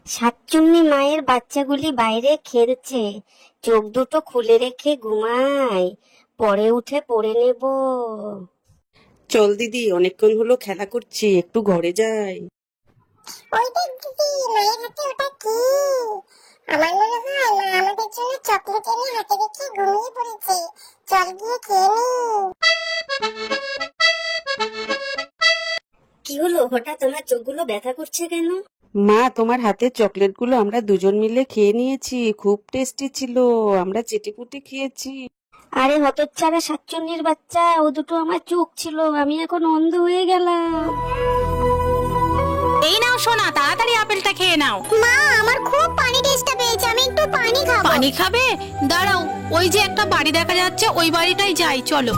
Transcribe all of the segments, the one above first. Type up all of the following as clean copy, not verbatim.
শাকচুন্নি মায়ের বাচ্চাগুলি বাইরে খেলছে, চোখ দুটো খুলে রেখে ঘুমায়, পরে উঠে পড়ে নেব। চল দিদি, অনেকক্ষণ হলো খেলা করছি, একটু ঘরে যাই। ওই দেখ দিদি, মায়ের হাতে ওটা কি? আমার মনে হয় মা আমাদের জন্য চকলেট এনে হাতে রেখে ঘুমিয়ে পড়েছে। চল গিয়ে খেয়ে নি। কি হলো, হঠাৎ আমার চোখগুলো ব্যথা করছে কেন? মা, তোমার হাতের চকলেটগুলো আমরা দুজন মিলে খেয়ে নিয়েছি, খুব টেস্টি ছিল, আমরা চেটেপুটে খেয়েছি। আরে হতচ্ছাড়া শাকচুন্নির বাচ্চা, ও দুটো আমার চোখ ছিল, আমি এখন অন্ধ হয়ে গেলাম। এই নাও সোনা, তাড়াতাড়ি আপেলটা খেয়ে নাও। মা, আমার খুব পানি তেষ্টা পেয়েছে, আমি একটু পানি খাবো। পানি খাবে? দাঁড়াও, ওই যে একটা বাড়ি দেখা যাচ্ছে, ওই বাড়িটাই যাই, চলো।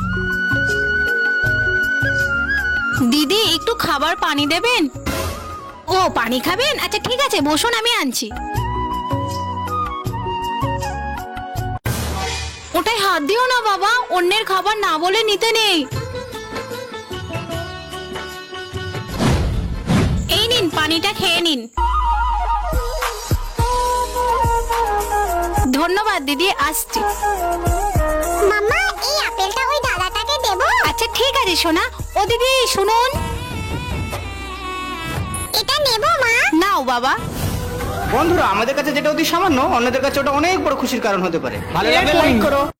দিদি, একটু খাবার পানি দেবেন? ও, পানি খাবেন? আচ্ছা ঠিক আছে, বসুন, আমি আনছি। ওটাই হাত দিও না বাবা, অন্যের খাবার না বলে নিতে নেই। এই নিন, পানিটা খেয়ে নিন। ধন্যবাদ দিদি, আসছি। মাম্মা, এই আপেলটা ওই দাদাটাকে দেবো? আচ্ছা ঠিক আছে সোনা। ও দিদি শুনুন। এটা নেবো মা? নাও বাবা। বন্ধুরা, আমাদের কাছে যেটা অতি সামান্য, অন্যদের কাছে ওটা অনেক বড় খুশির কারণ হতে পারে। ভালো লাগলে লাইক করো।